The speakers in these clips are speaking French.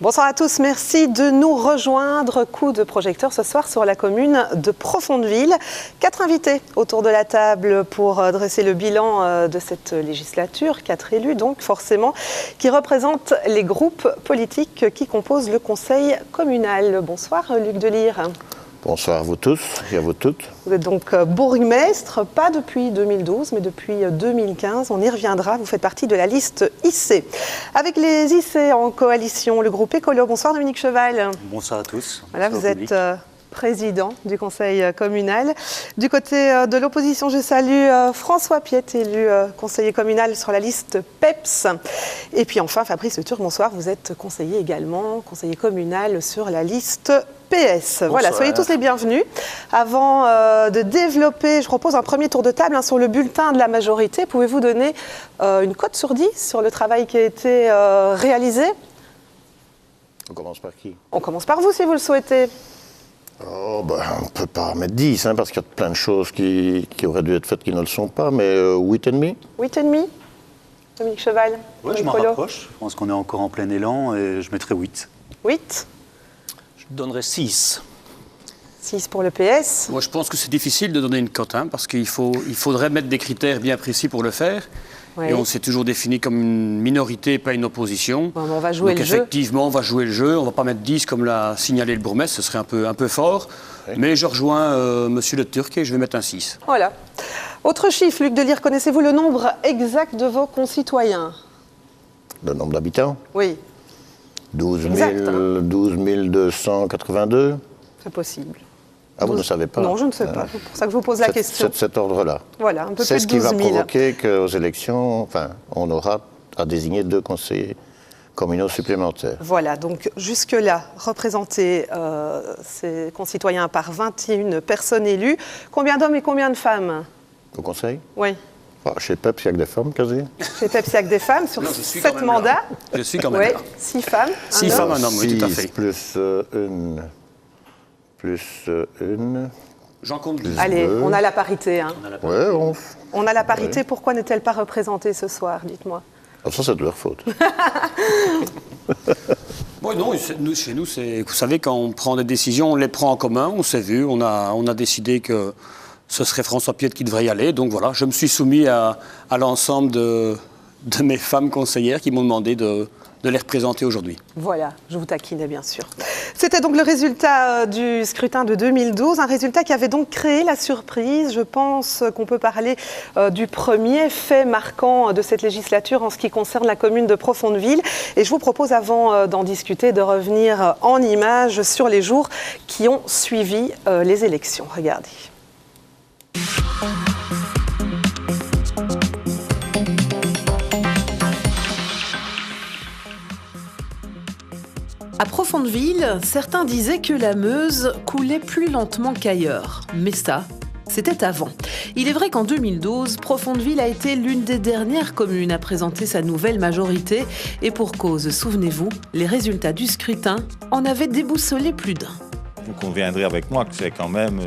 Bonsoir à tous, merci de nous rejoindre. Coup de projecteur ce soir sur la commune de Profondeville. 4 invités autour de la table pour dresser le bilan de cette législature. 4 élus donc forcément qui représentent les groupes politiques qui composent le conseil communal. Bonsoir Luc Delire. Bonsoir à vous tous et à vous toutes. Vous êtes donc bourgmestre, pas depuis 2012, mais depuis 2015. On y reviendra. Vous faites partie de la liste IC. Avec les IC en coalition, le groupe Écolo. Bonsoir Dominique Cheval. Bonsoir à tous. Voilà, vous êtes président du conseil communal. Du côté de l'opposition, je salue François Piette, élu conseiller communal sur la liste PEPS. Et puis enfin, Fabrice Le Turc, bonsoir. Vous êtes conseiller également, conseiller communal sur la liste PS. Bonsoir. Voilà, soyez tous les bienvenus. Avant de développer, je propose un premier tour de table sur le bulletin de la majorité. Pouvez-vous donner une cote sur 10 sur le travail qui a été réalisé? On commence par qui? On commence par vous si vous le souhaitez. On ne peut pas mettre 10, parce qu'il y a plein de choses qui auraient dû être faites qui ne le sont pas, mais 8,5. 8,5 Dominique Cheval. Oui, je m'en rapproche. Je pense qu'on est encore en plein élan et je mettrais 8. 8. Je donnerais 6. 6 pour le PS. Moi, je pense que c'est difficile de donner une cote, parce qu'il faudrait mettre des critères bien précis pour le faire. Oui. Et on s'est toujours défini comme une minorité, pas une opposition. Bon, on va jouer le jeu. Effectivement, on va jouer le jeu. On ne va pas mettre 10 comme l'a signalé le bourgmestre, ce serait un peu fort. Oui. Mais je rejoins Monsieur Le Turc et je vais mettre un 6. Voilà. Autre chiffre, Luc Delire, connaissez-vous le nombre exact de vos concitoyens? Le nombre d'habitants? Oui. 12 282. C'est possible. Ah, vous ne savez pas? Non, je ne sais pas. C'est pour ça que je vous pose la question. Cet ordre-là. Voilà, un peu plus de 12 000. C'est ce qui va provoquer qu'aux élections, on aura à désigner 2 conseillers communaux supplémentaires. Voilà, donc jusque-là, représenter ces concitoyens par 21 personnes élues. Combien d'hommes et combien de femmes? Au conseil? Oui. Chez PEPS, il n'y a que des femmes, quasi. Chez PEPS, il n'y a que des femmes sur 7 mandats. Je suis quand même là. 6 femmes. 6 femmes, un homme, oui, tout à fait. Plus une. J'en compte 10. Allez, on a la parité. On a la parité. Ouais. Pourquoi n'est-elle pas représentée ce soir? Dites-moi. Ça, c'est de leur faute. Bon, non, chez nous, vous savez, quand on prend des décisions, on les prend en commun, on s'est vu, on a décidé que ce serait François Piette qui devrait y aller. Donc voilà, je me suis soumis à l'ensemble de mes femmes conseillères qui m'ont demandé de les représenter aujourd'hui. Voilà, je vous taquinais bien sûr. C'était donc le résultat du scrutin de 2012, un résultat qui avait donc créé la surprise. Je pense qu'on peut parler du premier fait marquant de cette législature en ce qui concerne la commune de Profondeville. Et je vous propose, avant d'en discuter, de revenir en images sur les jours qui ont suivi les élections. Regardez. À Profondeville, certains disaient que la Meuse coulait plus lentement qu'ailleurs. Mais ça, c'était avant. Il est vrai qu'en 2012, Profondeville a été l'une des dernières communes à présenter sa nouvelle majorité. Et pour cause, souvenez-vous, les résultats du scrutin en avaient déboussolé plus d'un. Vous conviendrez avec moi que c'est quand même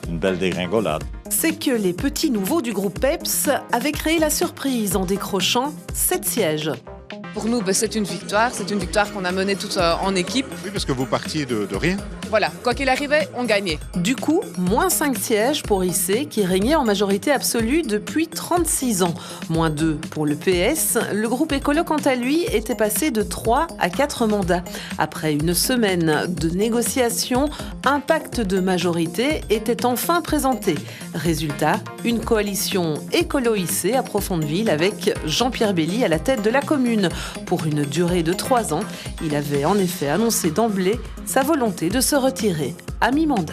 une belle dégringolade. C'est que les petits nouveaux du groupe PEPS avaient créé la surprise en décrochant 7 sièges. Pour nous, c'est une victoire qu'on a menée toute en équipe. Oui, parce que vous partiez de rien. Voilà, quoi qu'il arrivait, on gagnait. Du coup, moins 5 sièges pour IC, qui régnait en majorité absolue depuis 36 ans. Moins 2 pour le PS. Le groupe Écolo, quant à lui, était passé de 3 à 4 mandats. Après une semaine de négociations, un pacte de majorité était enfin présenté. Résultat, une coalition Écolo-IC à Profondeville avec Jean-Pierre Belly à la tête de la commune. Pour une durée de 3 ans, il avait en effet annoncé d'emblée sa volonté de se retirer à mi-mandat.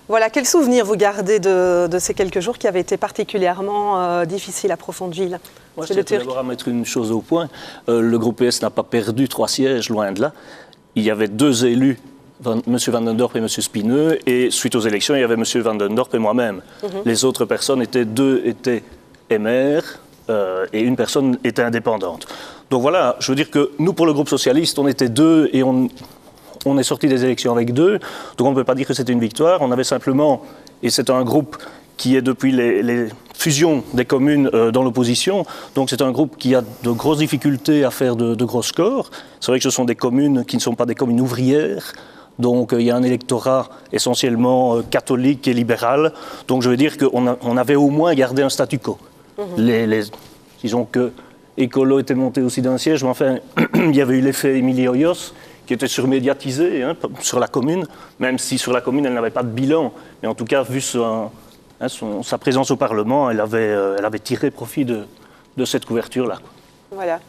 Voilà, quel souvenir vous gardez de ces quelques jours qui avaient été particulièrement difficiles à Profondeville? Moi, je tiens d'abord à mettre une chose au point. Le groupe PS n'a pas perdu 3 sièges, loin de là. Il y avait 2 élus, M. Vandendorp et M. Spineux, et suite aux élections, il y avait M. Vandendorp et moi-même. Les autres personnes deux étaient maires, et une personne était indépendante. Donc voilà, je veux dire que nous, pour le groupe socialiste, on était 2 et on est sorti des élections avec 2. Donc on ne peut pas dire que c'était une victoire. On avait simplement, et c'est un groupe qui est depuis les fusion des communes dans l'opposition. Donc c'est un groupe qui a de grosses difficultés à faire de gros scores. C'est vrai que ce sont des communes qui ne sont pas des communes ouvrières. Donc il y a un électorat essentiellement catholique et libéral. Donc je veux dire qu'on avait au moins gardé un statu quo. Disons que Écolo était monté aussi d'un siège, mais enfin il y avait eu l'effet Émilie Hoyos qui était surmédiatisée sur la commune, même si sur la commune elle n'avait pas de bilan. Mais en tout cas, vu sa présence au Parlement, elle avait tiré profit de cette couverture-là. Voilà.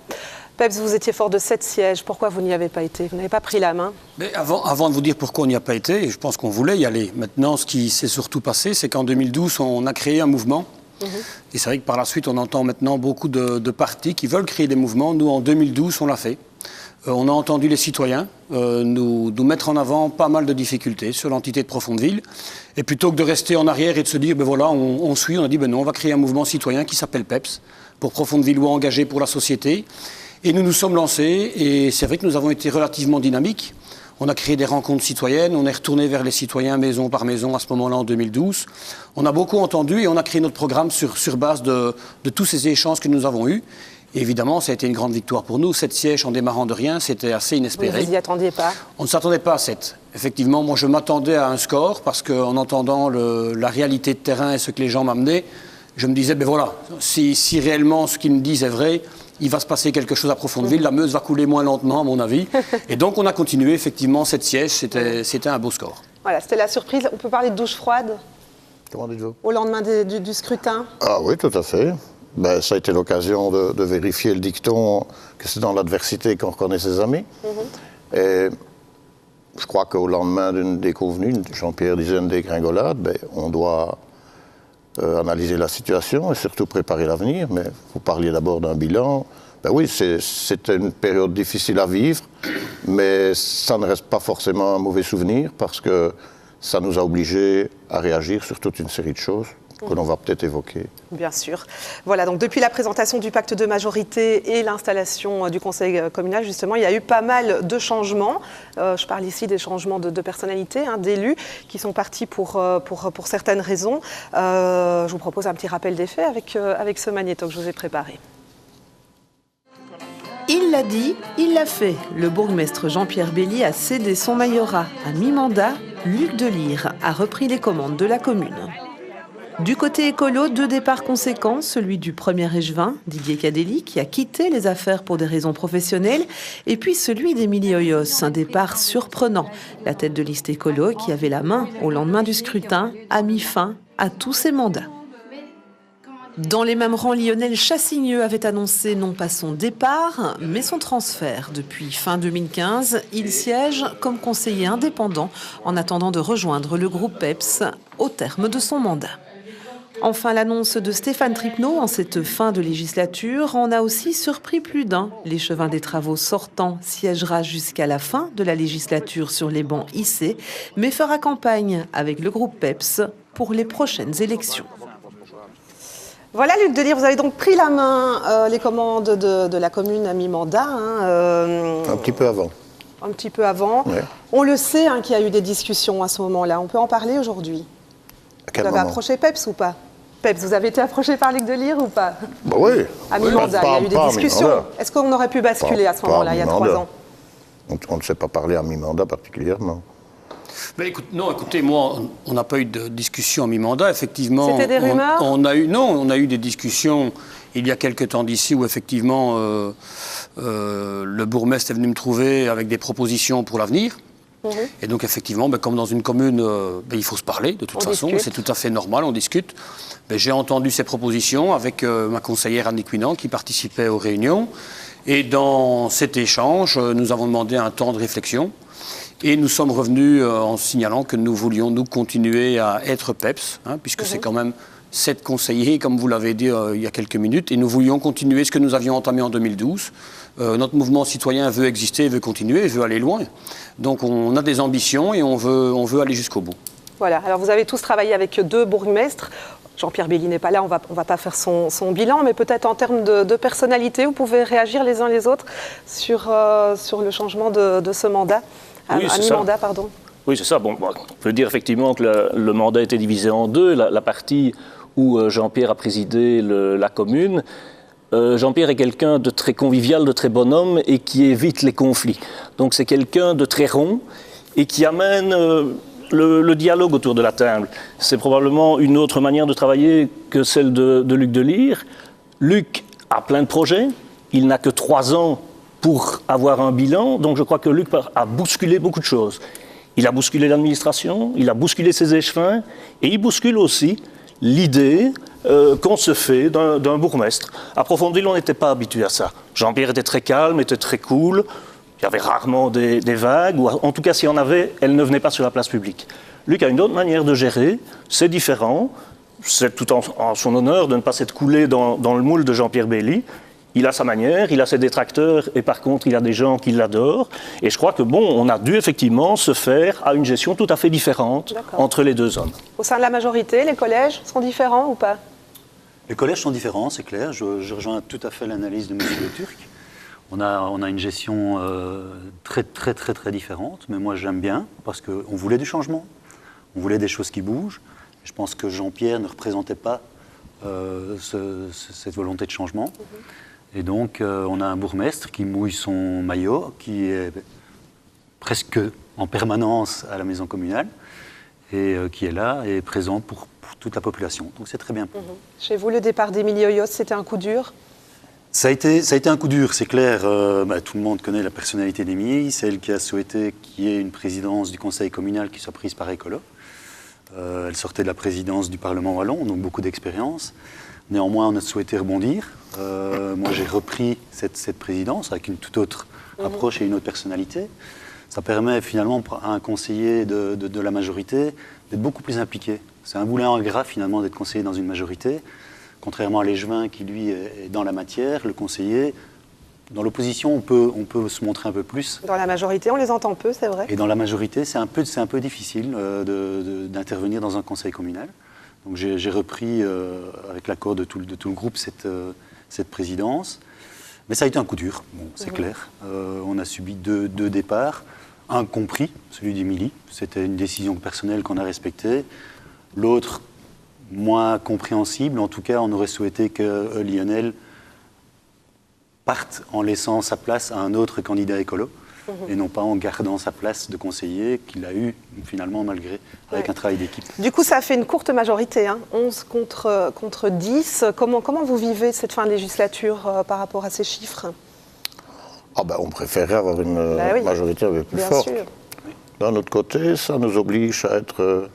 Peps, vous étiez fort de 7 sièges. Pourquoi vous n'y avez pas été? Vous n'avez pas pris la main? Mais avant de vous dire pourquoi on n'y a pas été, je pense qu'on voulait y aller. Maintenant, ce qui s'est surtout passé, c'est qu'en 2012, on a créé un mouvement. Et c'est vrai que par la suite, on entend maintenant beaucoup de partis qui veulent créer des mouvements. Nous, en 2012, on l'a fait. On a entendu les citoyens nous mettre en avant pas mal de difficultés sur l'entité de Profondeville. Et plutôt que de rester en arrière et de se dire, ben voilà, on suit, on a dit, ben non, on va créer un mouvement citoyen qui s'appelle PEPS, pour Profondevillois engagés pour la société. Et nous nous sommes lancés, et c'est vrai que nous avons été relativement dynamiques. On a créé des rencontres citoyennes, on est retourné vers les citoyens maison par maison à ce moment-là en 2012. On a beaucoup entendu et on a créé notre programme sur base de tous ces échanges que nous avons eus. Et évidemment, ça a été une grande victoire pour nous. 7 sièges en démarrant de rien, c'était assez inespéré. Vous n'y attendiez pas? On ne s'attendait pas à 7. Effectivement, moi je m'attendais à un score parce qu'en entendant la réalité de terrain et ce que les gens m'amenaient, je me disais, ben voilà, si réellement ce qu'ils me disent est vrai, il va se passer quelque chose à Profondeville, la Meuse va couler moins lentement à mon avis. Et donc on a continué, effectivement, 7 sièges, c'était un beau score. Voilà, c'était la surprise. On peut parler de douche froide? Comment dites-vous? Au lendemain du scrutin? Ah oui, tout à fait. Ben, ça a été l'occasion de vérifier le dicton que c'est dans l'adversité qu'on reconnaît ses amis. Et je crois qu'au lendemain d'une déconvenue, Jean-Pierre disait une dégringolade, ben, on doit analyser la situation et surtout préparer l'avenir. Mais vous parliez d'abord d'un bilan. Ben oui, c'était une période difficile à vivre, mais ça ne reste pas forcément un mauvais souvenir parce que ça nous a obligés à réagir sur toute une série de choses que l'on va peut-être évoquer. Bien sûr. Voilà, donc depuis la présentation du pacte de majorité et l'installation du conseil communal, justement, il y a eu pas mal de changements. Je parle ici des changements de personnalité, d'élus qui sont partis pour certaines raisons. Je vous propose un petit rappel des faits avec ce magnéto que je vous ai préparé. Il l'a dit, il l'a fait. Le bourgmestre Jean-Pierre Belli a cédé son majorat à mi-mandat. Luc Delire a repris les commandes de la commune. Du côté écolo, 2 départs conséquents, celui du premier échevin, Didier Cadelli, qui a quitté les affaires pour des raisons professionnelles, et puis celui d'Émilie Hoyos, un départ surprenant. La tête de liste écolo, qui avait la main au lendemain du scrutin, a mis fin à tous ses mandats. Dans les mêmes rangs, Lionel Chassigneux avait annoncé non pas son départ, mais son transfert. Depuis fin 2015, il siège comme conseiller indépendant en attendant de rejoindre le groupe PEPS au terme de son mandat. Enfin, l'annonce de Stéphane Tripneau en cette fin de législature en a aussi surpris plus d'un. L'échevin des travaux sortant siégera jusqu'à la fin de la législature sur les bancs IC, mais fera campagne avec le groupe PEPS pour les prochaines élections. Voilà, Luc Delire, vous avez donc pris la main les commandes de la commune à mi-mandat. Un petit peu avant. Un petit peu avant. Ouais. On le sait qu'il y a eu des discussions à ce moment-là. On peut en parler aujourd'hui. Vous avez approché PEPS ou pas? PEPS, vous avez été approché par Luc Delire ou pas? Bah oui. À mi-mandat, il y a eu des discussions. Est-ce qu'on aurait pu basculer à ce moment-là, il y a 3 ans? On ne s'est pas parlé à mi-mandat particulièrement. Ben écoutez, moi, on n'a pas eu de discussion à mi-mandat, effectivement. C'était des rumeurs? On a eu des discussions il y a quelques temps d'ici où, effectivement, le bourgmestre est venu me trouver avec des propositions pour l'avenir. Et donc, effectivement, comme dans une commune, il faut se parler, de toute façon. C'est tout à fait normal, on discute. J'ai entendu ces propositions avec ma conseillère Annie Cuinan qui participait aux réunions. Et dans cet échange, nous avons demandé un temps de réflexion. Et nous sommes revenus en signalant que nous voulions, nous, continuer à être PEPS, puisque c'est quand même 7 conseillers, comme vous l'avez dit il y a quelques minutes, et nous voulions continuer ce que nous avions entamé en 2012. Notre mouvement citoyen veut exister, veut continuer, veut aller loin. Donc on a des ambitions et on veut aller jusqu'au bout. Voilà, alors vous avez tous travaillé avec 2 bourgmestres. Jean-Pierre Belli n'est pas là, on va pas faire son bilan, mais peut-être en termes de personnalité, vous pouvez réagir les uns les autres sur le changement de ce mandat. Oui, à mi-mandat, pardon. Oui, c'est ça. Bon, on peut dire effectivement que le mandat a été divisé en 2. La partie où Jean-Pierre a présidé la commune. Jean-Pierre est quelqu'un de très convivial, de très bonhomme et qui évite les conflits. Donc c'est quelqu'un de très rond et qui amène le dialogue autour de la table. C'est probablement une autre manière de travailler que celle de Luc Delire. Luc a plein de projets, il n'a que 3 ans pour avoir un bilan, donc je crois que Luc a bousculé beaucoup de choses. Il a bousculé l'administration, il a bousculé ses échevins et il bouscule aussi l'idée qu'on se fait d'un bourgmestre. À Profondville, on n'était pas habitué à ça. Jean-Pierre était très calme, était très cool. Il y avait rarement des vagues, ou en tout cas, s'il y en avait, elles ne venaient pas sur la place publique. Luc a une autre manière de gérer, c'est différent. C'est tout en son honneur de ne pas s'être coulé dans le moule de Jean-Pierre Bailly. Il a sa manière, il a ses détracteurs, et par contre, il a des gens qui l'adorent. Et je crois que, on a dû effectivement se faire à une gestion tout à fait différente entre les 2 hommes. Au sein de la majorité, les collèges sont différents ou pas? Les collèges sont différents, c'est clair. Je rejoins tout à fait l'analyse de M. Le Turc. On a une gestion très différente, mais moi j'aime bien, parce qu'on voulait du changement, on voulait des choses qui bougent. Je pense que Jean-Pierre ne représentait pas cette volonté de changement. Et donc on a un bourgmestre qui mouille son maillot, qui est presque en permanence à la maison communale, et qui est là et présent pour toute la population. Donc c'est très bien. Chez vous, le départ d'Émilie Hoyos, c'était un coup dur? Ça a été un coup dur, c'est clair. Tout le monde connaît la personnalité d'Émilie, c'est elle qui a souhaité qu'il y ait une présidence du conseil communal qui soit prise par Écolo. Elle sortait de la présidence du Parlement wallon, donc beaucoup d'expérience. Néanmoins, on a souhaité rebondir. Moi, j'ai repris cette présidence avec une toute autre approche et une autre personnalité. Ça permet finalement à un conseiller de la majorité d'être beaucoup plus impliqué. C'est un boulot ingrat finalement d'être conseiller dans une majorité. Contrairement à l'Échevin qui lui est dans la matière, le conseiller, dans l'opposition, on peut se montrer un peu plus. Dans la majorité, on les entend peu, c'est vrai. Et dans la majorité, c'est un peu difficile d'intervenir dans un conseil communal. Donc j'ai repris, avec l'accord de tout le groupe, cette présidence. Mais ça a été un coup dur, c'est clair. On a subi deux départs, un compris, celui d'Émilie. C'était une décision personnelle qu'on a respectée. L'autre, moins compréhensible. En tout cas, on aurait souhaité que Lionel parte en laissant sa place à un autre candidat écolo, et non pas en gardant sa place de conseiller qu'il a eu finalement malgré, avec un travail d'équipe. Du coup, ça a fait une courte majorité, 11 contre 10. Comment vous vivez cette fin de législature par rapport à ces chiffres? On préférait avoir une majorité un peu plus forte. Sûr. D'un autre côté, ça nous oblige à être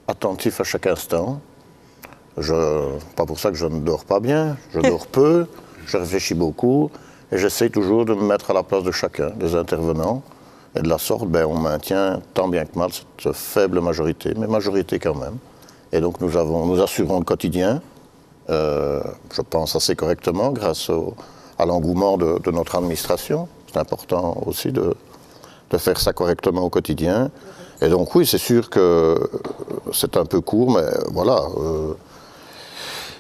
attentifs à chaque instant. Pas pour ça que je ne dors pas bien, je dors peu, je réfléchis beaucoup et j'essaie toujours de me mettre à la place de chacun, des intervenants. Et de la sorte, on maintient tant bien que mal cette faible majorité, mais majorité quand même. Et donc nous assurons le quotidien, je pense assez correctement, grâce à l'engouement de notre administration. C'est important aussi de faire ça correctement au quotidien. Et donc oui, c'est sûr que c'est un peu court, mais voilà.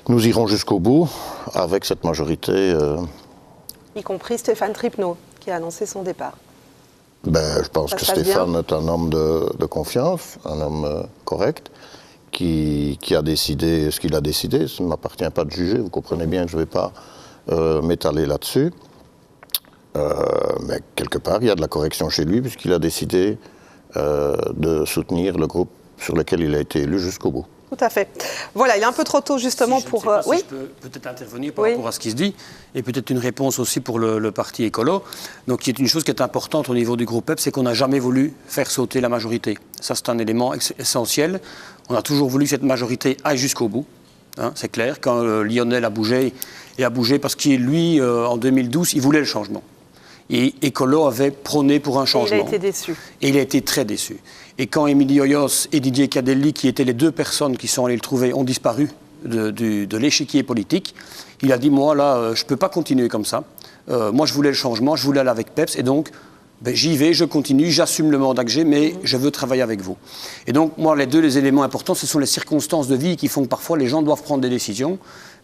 Nous irons jusqu'au bout avec cette majorité. Y compris Stéphane Tripneau, qui a annoncé son départ. Je pense que Stéphane est un homme de confiance, un homme correct, qui a décidé ce qu'il a décidé. Ça ne m'appartient pas de juger, vous comprenez bien que je ne vais pas m'étaler là-dessus. Mais quelque part, il y a de la correction chez lui, puisqu'il a décidé de soutenir le groupe sur lequel il a été élu jusqu'au bout. Tout à fait. Voilà, il est un peu trop tôt justement si pour... Si je peux peut-être intervenir par rapport à ce qui se dit, et peut-être une réponse aussi pour le parti écolo. Donc, il y a une chose qui est importante au niveau du groupe PEP, c'est qu'on n'a jamais voulu faire sauter la majorité. Ça, c'est un élément essentiel. On a toujours voulu que cette majorité aille jusqu'au bout. C'est clair. Quand Lionel a bougé, il a bougé parce qu'il, lui, en 2012, il voulait le changement. Et Écolo avait prôné pour un changement. Et il a été déçu. Et il a été très déçu. Et quand Émilie Hoyos et Didier Cadelli, qui étaient les deux personnes qui sont allées le trouver, ont disparu de l'échiquier politique, il a dit, moi, là, je ne peux pas continuer comme ça. Moi, je voulais le changement, je voulais aller avec PEPS, et donc, j'y vais, je continue, j'assume le mandat que j'ai, mais je veux travailler avec vous. Et donc, moi, les éléments importants, ce sont les circonstances de vie qui font que parfois, les gens doivent prendre des décisions.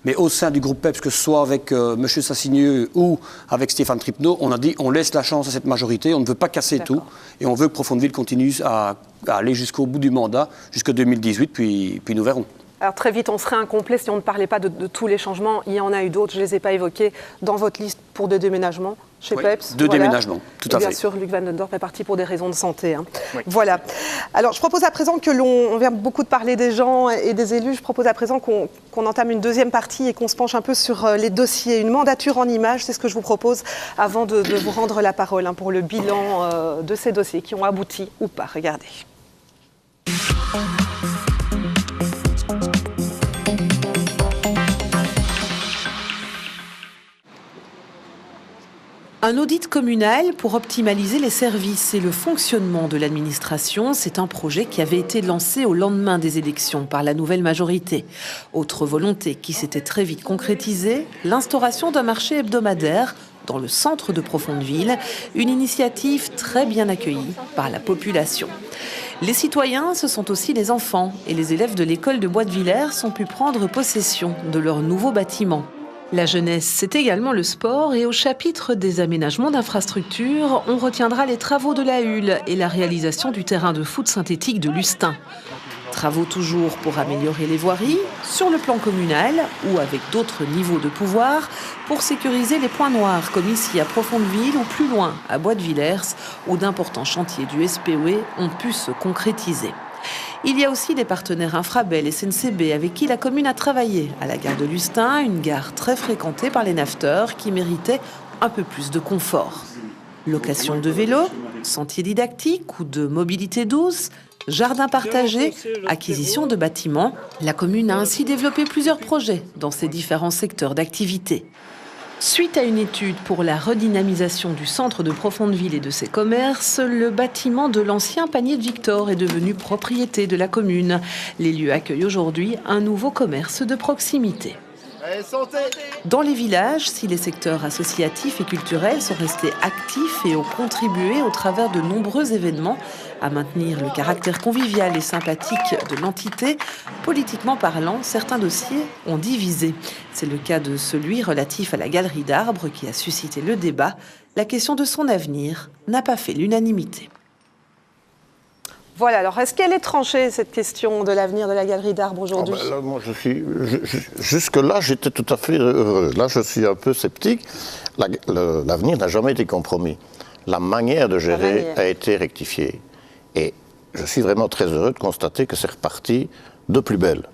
Mais au sein du groupe PEPS, que ce soit avec M. Sassigneux ou avec Stéphane Tripneau, on a dit on laisse la chance à cette majorité, on ne veut pas casser tout, et on veut que Profondville continue à aller jusqu'au bout du mandat, jusqu'en 2018, puis nous verrons. Alors très vite, on serait incomplet si on ne parlait pas de tous les changements. Il y en a eu d'autres, je ne les ai pas évoqués dans votre liste pour des déménagements chez PEPS. Deux déménagements, tout à fait. Bien sûr, Luc Vandendorp est parti pour des raisons de santé. Hein. Oui. Voilà. Alors je propose à présent que on vient beaucoup de parler des gens et des élus, je propose à présent qu'on entame une deuxième partie et qu'on se penche un peu sur les dossiers. Une mandature en images, c'est ce que je vous propose avant de vous rendre la parole pour le bilan de ces dossiers qui ont abouti ou pas. Regardez. Un audit communal pour optimaliser les services et le fonctionnement de l'administration, c'est un projet qui avait été lancé au lendemain des élections par la nouvelle majorité. Autre volonté qui s'était très vite concrétisée, l'instauration d'un marché hebdomadaire dans le centre de Profondeville, une initiative très bien accueillie par la population. Les citoyens, ce sont aussi les enfants, et les élèves de l'école de Bois-de-Villers ont pu prendre possession de leur nouveau bâtiment. La jeunesse, c'est également le sport, et au chapitre des aménagements d'infrastructures, on retiendra les travaux de la Hule et la réalisation du terrain de foot synthétique de Lustin. Travaux toujours pour améliorer les voiries, sur le plan communal ou avec d'autres niveaux de pouvoir, pour sécuriser les points noirs, comme ici à Profondeville ou plus loin, à Bois-de-Villers, où d'importants chantiers du SPOE ont pu se concrétiser. Il y a aussi des partenaires Infrabel et SNCB avec qui la commune a travaillé à la gare de Lustin, une gare très fréquentée par les naveteurs qui méritait un peu plus de confort. Location de vélos, sentiers didactiques ou de mobilité douce, jardin partagé, acquisition de bâtiments. La commune a ainsi développé plusieurs projets dans ces différents secteurs d'activité. Suite à une étude pour la redynamisation du centre de Profondeville et de ses commerces, le bâtiment de l'ancien panier de Victor est devenu propriété de la commune. Les lieux accueillent aujourd'hui un nouveau commerce de proximité. Dans les villages, si les secteurs associatifs et culturels sont restés actifs et ont contribué au travers de nombreux événements à maintenir le caractère convivial et sympathique de l'entité, politiquement parlant, certains dossiers ont divisé. C'est le cas de celui relatif à la galerie d'arbres qui a suscité le débat. La question de son avenir n'a pas fait l'unanimité. Voilà, alors est-ce qu'elle est tranchée, cette question de l'avenir de la galerie d'arbres aujourd'hui ? Moi, jusque-là, j'étais tout à fait heureux. Là, je suis un peu sceptique. L'avenir n'a jamais été compromis. La manière de gérer a été rectifiée. Et je suis vraiment très heureux de constater que c'est reparti de plus belle.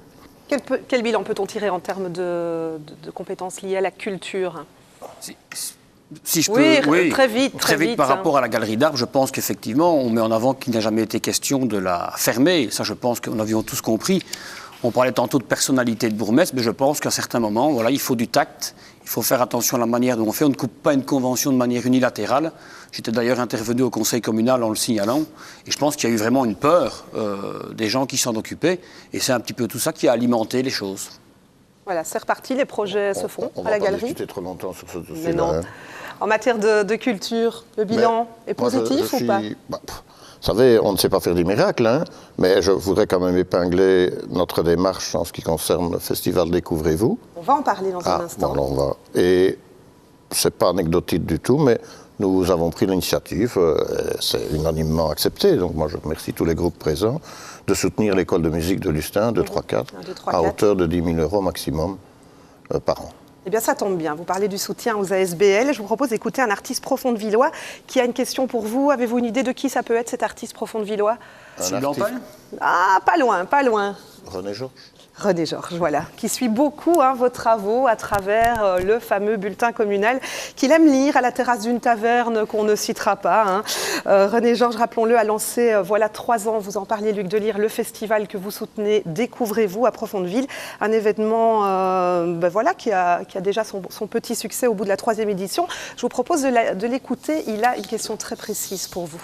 Quel bilan peut-on tirer en termes de compétences liées à la culture ? Si je peux, oui, très vite par rapport à la galerie d'arbres, je pense qu'effectivement, on met en avant qu'il n'a jamais été question de la fermer. Ça, je pense que nous avions tous compris. On parlait tantôt de personnalité de bourgmestre, mais je pense qu'à certains moments, voilà, il faut du tact. Il faut faire attention à la manière dont on fait. On ne coupe pas une convention de manière unilatérale. J'étais d'ailleurs intervenu au conseil communal en le signalant. Et je pense qu'il y a eu vraiment une peur des gens qui s'en occupaient. Et c'est un petit peu tout ça qui a alimenté les choses. Voilà, c'est reparti, les projets se font à la galerie. On va pas discuter trop longtemps sur ce dossier-là. Mais non. En matière de culture, le bilan est positif ou pas ? Vous savez, on ne sait pas faire des miracles, hein, mais je voudrais quand même épingler notre démarche en ce qui concerne le festival Découvrez-vous. On va en parler dans un instant. Bon, on va. Et c'est pas anecdotique du tout, mais nous avons pris l'initiative, c'est unanimement accepté, donc moi je remercie tous les groupes présents, de soutenir l'école de musique de Lustin, 2-3-4, à hauteur de 10 000 € maximum par an. Eh bien, ça tombe bien. Vous parlez du soutien aux ASBL. Je vous propose d'écouter un artiste profondevillois qui a une question pour vous. Avez-vous une idée de qui ça peut être, cet artiste profondevillois ? Ah, pas loin, pas loin. René Georges. René Georges, voilà, qui suit beaucoup vos travaux à travers le fameux bulletin communal qu'il aime lire à la terrasse d'une taverne qu'on ne citera pas. René Georges, rappelons-le, a lancé, voilà 3 ans, vous en parliez Luc Delire, le festival que vous soutenez, Découvrez-vous à Profondeville, un événement voilà, qui a déjà son petit succès au bout de la 3e édition. Je vous propose de l'écouter, il a une question très précise pour vous.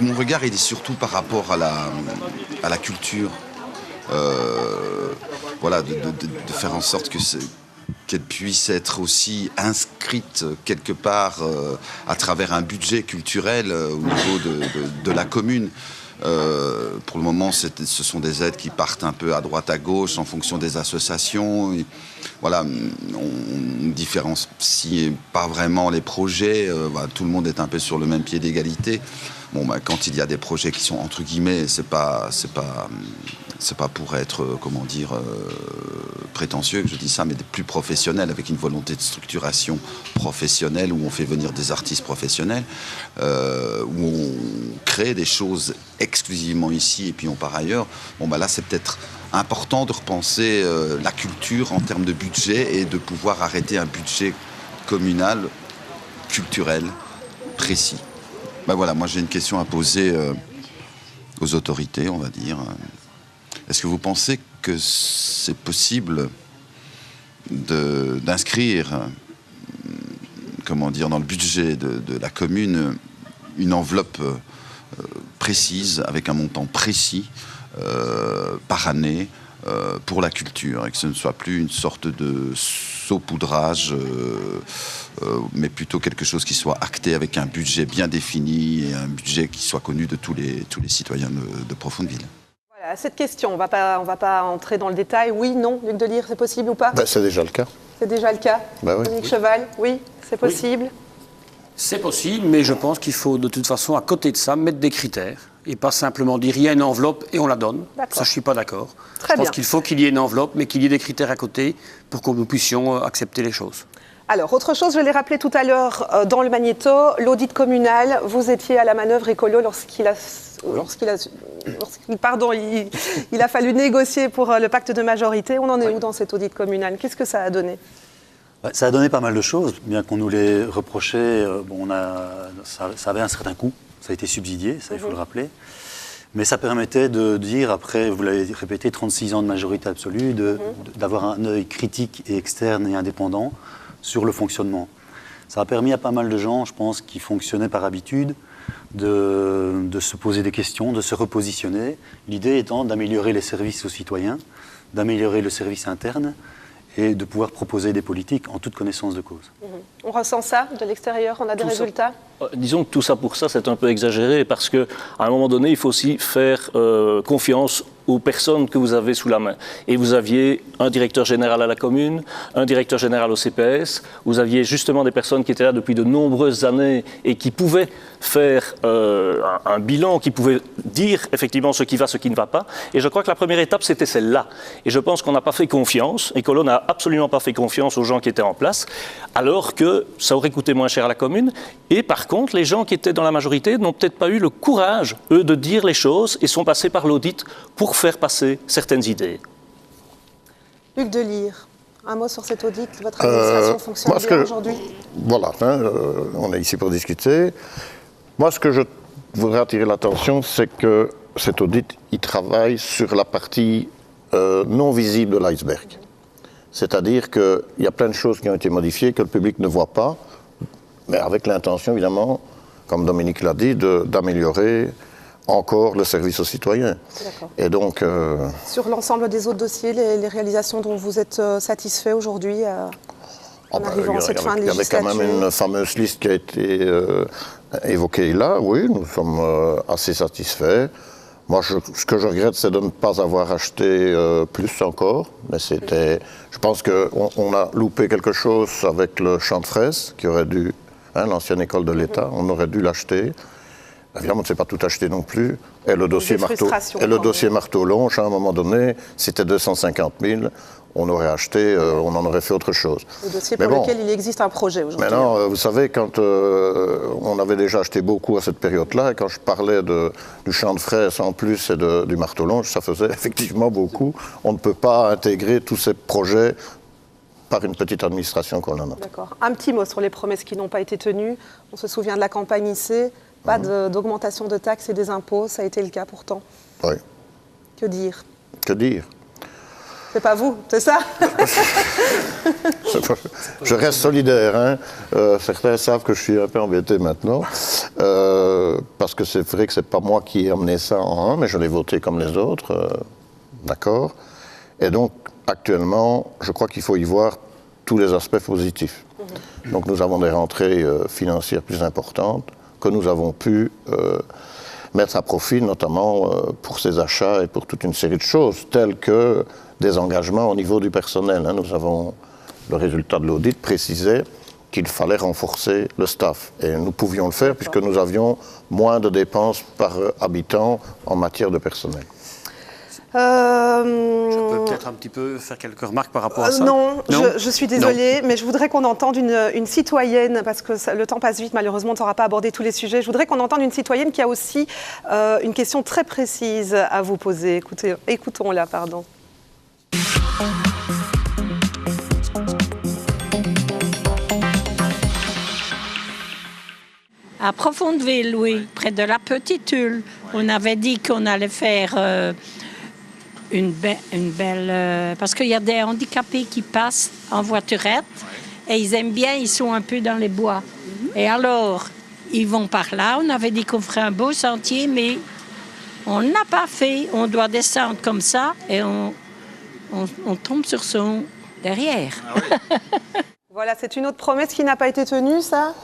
Mon regard, il est surtout par rapport à la culture. Voilà, de faire en sorte qu'elle puisse être aussi inscrite quelque part à travers un budget culturel au niveau de la commune. Pour le moment, ce sont des aides qui partent un peu à droite, à gauche, en fonction des associations. Et voilà, on ne différencie pas vraiment les projets. Voilà, tout le monde est un peu sur le même pied d'égalité. Bon, quand il y a des projets qui sont entre guillemets, c'est pas pour être, prétentieux que je dis ça, mais des plus professionnels, avec une volonté de structuration professionnelle, où on fait venir des artistes professionnels, où on crée des choses exclusivement ici et puis on part ailleurs. Bon, là, c'est peut-être important de repenser la culture en termes de budget et de pouvoir arrêter un budget communal, culturel, précis. Voilà, moi j'ai une question à poser aux autorités, on va dire. Est-ce que vous pensez que c'est possible d'inscrire, dans le budget de la commune, une enveloppe précise, avec un montant précis, par année, pour la culture, et que ce ne soit plus une sorte de saupoudrage, mais plutôt quelque chose qui soit acté avec un budget bien défini et un budget qui soit connu de tous les citoyens de Profondeville. Voilà, cette question, on va pas entrer dans le détail. Oui, non, Luc Delire, c'est possible ou pas? C'est déjà le cas. C'est déjà le cas. Oui. Dominique Cheval, oui, c'est possible. C'est possible, mais je pense qu'il faut de toute façon, à côté de ça, mettre des critères et pas simplement dire il y a une enveloppe et on la donne. Ça, je ne suis pas d'accord. Je pense qu'il faut qu'il y ait une enveloppe, mais qu'il y ait des critères à côté pour que nous puissions accepter les choses. Alors, autre chose, je l'ai rappelé tout à l'heure dans le magnéto, l'audit communal, vous étiez à la manœuvre écolo lorsqu'il a fallu négocier pour le pacte de majorité. On en est où dans cet audit communal? Qu'est-ce que ça a donné? Ça a donné pas mal de choses, bien qu'on nous les reprochait. Ça avait un certain coût, ça a été subsidié, ça il faut le rappeler. Mais ça permettait de dire, après, vous l'avez répété, 36 ans de majorité absolue, d'avoir un œil critique et externe et indépendant sur le fonctionnement. Ça a permis à pas mal de gens, je pense, qui fonctionnaient par habitude, de se poser des questions, de se repositionner. L'idée étant d'améliorer les services aux citoyens, d'améliorer le service interne et de pouvoir proposer des politiques en toute connaissance de cause. On ressent ça de l'extérieur, on a des résultats? Disons que tout ça pour ça, c'est un peu exagéré parce qu'à un moment donné, il faut aussi faire confiance aux personnes que vous avez sous la main. Et vous aviez un directeur général à la commune, un directeur général au CPS, vous aviez justement des personnes qui étaient là depuis de nombreuses années et qui pouvaient faire un bilan, qui pouvaient dire effectivement ce qui va, ce qui ne va pas. Et je crois que la première étape, c'était celle-là. Et je pense qu'on n'a pas fait confiance, Écolo n'a absolument pas fait confiance aux gens qui étaient en place, alors que ça aurait coûté moins cher à la commune. Et par contre, les gens qui étaient dans la majorité n'ont peut-être pas eu le courage, eux, de dire les choses et sont passés par l'audit pour faire passer certaines idées. Luc Delire, un mot sur cet audit. Votre administration fonctionne bien aujourd'hui? Voilà, on est ici pour discuter. Moi, ce que je voudrais attirer l'attention, c'est que cet audit, il travaille sur la partie non visible de l'iceberg. C'est-à-dire qu'il y a plein de choses qui ont été modifiées que le public ne voit pas, mais avec l'intention, évidemment, comme Dominique l'a dit, d'améliorer encore le service aux citoyens. Et donc, sur l'ensemble des autres dossiers, les réalisations dont vous êtes satisfait aujourd'hui en arrivant à cette fin de législature? Il y avait quand même une fameuse liste qui a été évoquée là. Oui, nous sommes assez satisfaits. Moi, ce que je regrette, c'est de ne pas avoir acheté plus encore. Mais je pense qu'on a loupé quelque chose avec le champ de fraises, qui aurait dû, l'ancienne école de l'État, on aurait dû l'acheter. Évidemment, on ne s'est pas tout acheté non plus. Et le dossier Marteau-Longe, à un moment donné, c'était 250 000. On aurait acheté, on en aurait fait autre chose. Le dossier pour lequel il existe un projet aujourd'hui. Maintenant, vous savez, quand on avait déjà acheté beaucoup à cette période-là, et quand je parlais du champ de fraises en plus et du Marteau-Longe, ça faisait effectivement beaucoup. On ne peut pas intégrer tous ces projets par une petite administration qu'on en a. D'accord. Un petit mot sur les promesses qui n'ont pas été tenues. On se souvient de la campagne IC. Pas d'augmentation de taxes et des impôts, ça a été le cas pourtant. Oui. Que dire? Que dire? C'est pas vous, c'est ça? Je reste solidaire. Certains savent que je suis un peu embêté maintenant. Parce que c'est vrai que c'est pas moi qui ai amené ça en un, mais je l'ai voté comme les autres. D'accord? Et donc, actuellement, je crois qu'il faut y voir tous les aspects positifs. Donc, nous avons des rentrées financières plus importantes, que nous avons pu mettre à profit, notamment pour ses achats et pour toute une série de choses, telles que des engagements au niveau du personnel. Nous avons, le résultat de l'audit précisait qu'il fallait renforcer le staff. Et nous pouvions le faire puisque nous avions moins de dépenses par habitant en matière de personnel. Je peux peut-être un petit peu faire quelques remarques par rapport à ça. Non, je suis désolée, mais je voudrais qu'on entende une citoyenne, parce que le temps passe vite, malheureusement, on ne saura pas aborder tous les sujets. Je voudrais qu'on entende une citoyenne qui a aussi une question très précise à vous poser. Écoutons-la, pardon. À Profondeville, oui, près de la Petite Hulle. On avait dit qu'on allait faire une belle... parce qu'il y a des handicapés qui passent en voiturette et ils aiment bien, ils sont un peu dans les bois. Et alors, ils vont par là. On avait dit qu'on ferait un beau sentier, mais on n'a pas fait. On doit descendre comme ça et on tombe sur son derrière. Ah oui. Voilà, c'est une autre promesse qui n'a pas été tenue, ça ?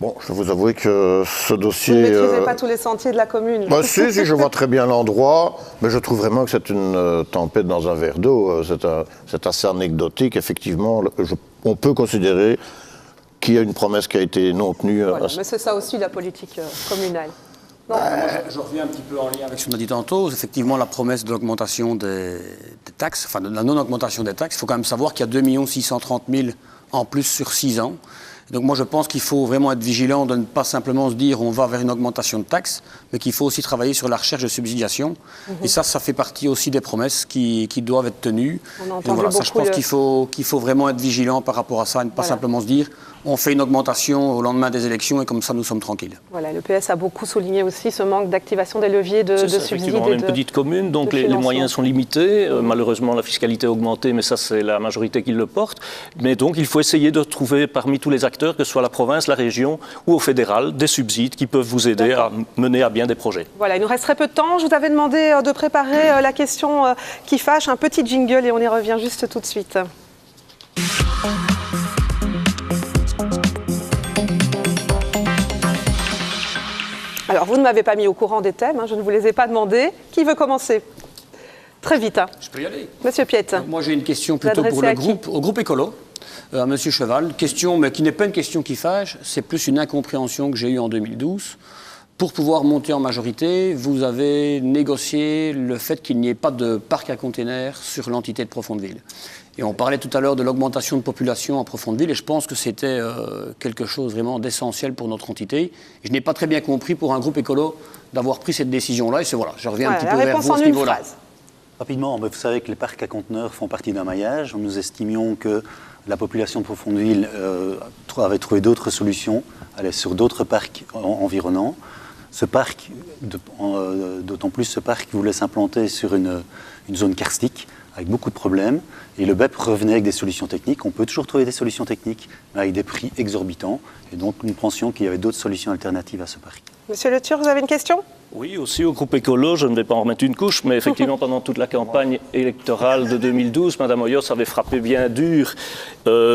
Bon, je vais vous avouer que ce dossier... Vous ne maîtrisez pas tous les sentiers de la commune. Si, je vois très bien l'endroit, mais je trouve vraiment que c'est une tempête dans un verre d'eau. C'est assez anecdotique, effectivement. On peut considérer qu'il y a une promesse qui a été non tenue. Voilà, mais c'est ça aussi la politique communale. Non. Je reviens un petit peu en lien avec ce qu'on a dit tantôt. Effectivement, la promesse de l'augmentation des taxes, enfin de la non-augmentation des taxes, il faut quand même savoir qu'il y a 2 630 000 en plus sur 6 ans. Donc moi je pense qu'il faut vraiment être vigilant de ne pas simplement se dire on va vers une augmentation de taxes, mais qu'il faut aussi travailler sur la recherche de subsidiation. Et ça fait partie aussi des promesses qui doivent être tenues. Voilà, ça, je pense qu'il faut vraiment être vigilant par rapport à ça et ne pas simplement se dire on fait une augmentation au lendemain des élections et comme ça nous sommes tranquilles. Voilà, le PS a beaucoup souligné aussi ce manque d'activation des leviers de subsides. On est une petite commune, donc les moyens sont limités. Malheureusement, la fiscalité a augmenté, mais ça, c'est la majorité qui le porte. Mais donc, il faut essayer de trouver parmi tous les acteurs, que ce soit la province, la région ou au fédéral, des subsides qui peuvent vous aider à mener à bien des projets. Voilà, il nous reste très peu de temps. Je vous avais demandé de préparer la question qui fâche, un petit jingle et on y revient juste tout de suite. Alors, vous ne m'avez pas mis au courant des thèmes, je ne vous les ai pas demandés. Qui veut commencer ? Très vite. Je peux y aller. Monsieur Piette. Moi, j'ai une question plutôt pour le groupe, au groupe écolo, à Monsieur Cheval. Question, mais qui n'est pas une question qui fâche, c'est plus une incompréhension que j'ai eue en 2012. Pour pouvoir monter en majorité, vous avez négocié le fait qu'il n'y ait pas de parc à containers sur l'entité de Profondeville. Et on parlait tout à l'heure de l'augmentation de population en Profondeville, et je pense que c'était quelque chose vraiment d'essentiel pour notre entité. Et je n'ai pas très bien compris pour un groupe écolo d'avoir pris cette décision-là, et voilà, je reviens un petit peu vers vous à ce niveau-là. Rapidement, vous savez que les parcs à conteneurs font partie d'un maillage. Nous estimions que la population de Profondeville avait trouvé d'autres solutions, allait sur d'autres parcs environnants. Ce parc, d'autant plus ce parc voulait s'implanter sur une zone karstique, avec beaucoup de problèmes, et le BEP revenait avec des solutions techniques. On peut toujours trouver des solutions techniques, mais avec des prix exorbitants, et donc nous pensions qu'il y avait d'autres solutions alternatives à ce parc. Monsieur Le Turc, vous avez une question ? Oui, aussi au groupe écolo, je ne vais pas en remettre une couche, mais effectivement, pendant toute la campagne électorale de 2012, Mme Hoyos avait frappé bien dur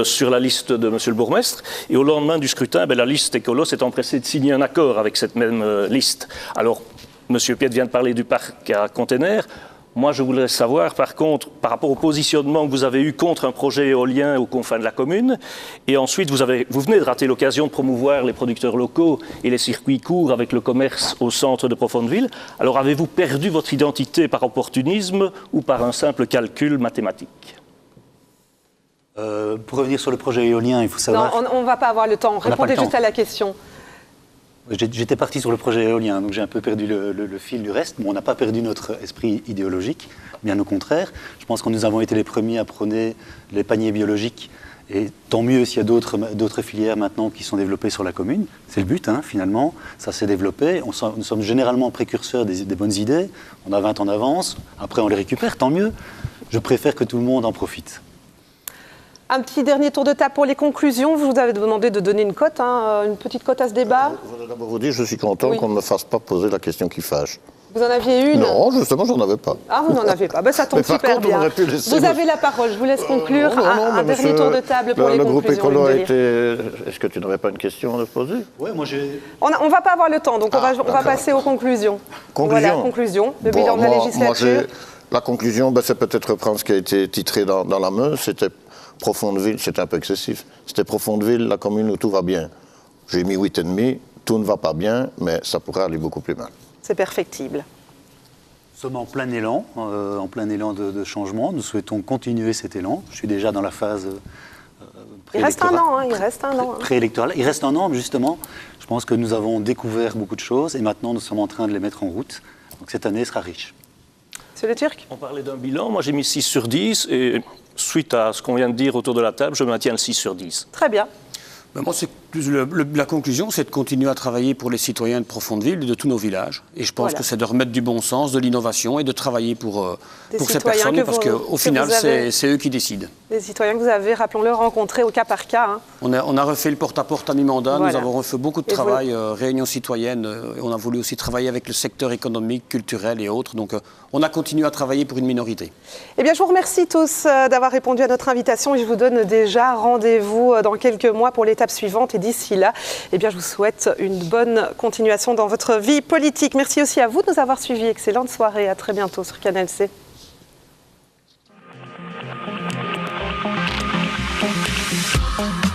sur la liste de M. le bourgmestre. Et au lendemain du scrutin, la liste écolo s'est empressée de signer un accord avec cette même liste. Alors, M. Piette vient de parler du parc à containers. Moi, je voudrais savoir, par contre, par rapport au positionnement que vous avez eu contre un projet éolien aux confins de la commune, et ensuite, vous venez de rater l'occasion de promouvoir les producteurs locaux et les circuits courts avec le commerce au centre de Profondeville. Alors, avez-vous perdu votre identité par opportunisme ou par un simple calcul mathématique ? Pour revenir sur le projet éolien, il faut savoir... Non, on ne va pas avoir le temps. Répondez juste à la question. J'étais parti sur le projet éolien, donc j'ai un peu perdu le fil du reste, mais on n'a pas perdu notre esprit idéologique, bien au contraire. Je pense que nous avons été les premiers à prôner les paniers biologiques, et tant mieux s'il y a d'autres filières maintenant qui sont développées sur la commune. C'est le but, finalement, ça s'est développé. Nous sommes généralement précurseurs des bonnes idées, on a 20 ans d'avance, après on les récupère, tant mieux. Je préfère que tout le monde en profite. Un petit dernier tour de table pour les conclusions. Vous avez demandé de donner une cote, une petite cote à ce débat. Je voudrais d'abord vous dire, je suis content qu'on ne me fasse pas poser la question qui fâche. Vous en aviez une? Non, justement, j'en avais pas. Ah, vous n'en avez pas. Ben, ça tombe Mais par super contre, bien. on aurait pu laisser Vous avez la parole. Je vous laisse conclure. Un dernier monsieur, tour de table pour les le groupe conclusions. écolo a Luc Delisle. été... Est-ce que tu n'aurais pas une question à nous poser? Ouais, moi j'ai. On ne va pas avoir le temps, donc on va d'accord. passer aux conclusions. Conclusion. Voilà, conclusion. Le Bon, bilan de la législature. La conclusion, c'est peut-être reprendre ce qui a été titré dans la Meuse. C'était Profondeville, c'était un peu excessif. C'était Profondeville, la commune où tout va bien. J'ai mis 8,5, tout ne va pas bien, mais ça pourrait aller beaucoup plus mal. C'est perfectible. Nous sommes en plein élan de changement. Nous souhaitons continuer cet élan. Je suis déjà dans la phase Il reste un an, il reste un an. préélectorale. Il reste un an, mais justement, je pense que nous avons découvert beaucoup de choses et maintenant nous sommes en train de les mettre en route. Donc cette année sera riche. Monsieur Le Turc? On parlait d'un bilan, moi j'ai mis 6 sur 10 et suite à ce qu'on vient de dire autour de la table, je maintiens le 6 sur 10. Très bien. Ben moi, c'est plus la conclusion, c'est de continuer à travailler pour les citoyens de Profondeville et de tous nos villages. Et je pense Voilà. que c'est de remettre du bon sens, de l'innovation et de travailler pour ces citoyens personnes, que parce vous- qu'au que final, vous avez- c'est eux qui décident. Les citoyens que vous avez, rappelons-le, rencontrés au cas par cas. Hein. On a refait le porte-à-porte à mi-mandat, Voilà. nous avons refait beaucoup de Et travail, réunions citoyennes, et on a voulu aussi travailler avec le secteur économique, culturel et autres. Donc on a continué à travailler pour une minorité. Eh bien, je vous remercie tous d'avoir répondu à notre invitation et je vous donne déjà rendez-vous dans quelques mois pour l'étape suivante. Et d'ici là, eh bien, je vous souhaite une bonne continuation dans votre vie politique. Merci aussi à vous de nous avoir suivis. Excellente soirée. À très bientôt sur Canal C. Thank you.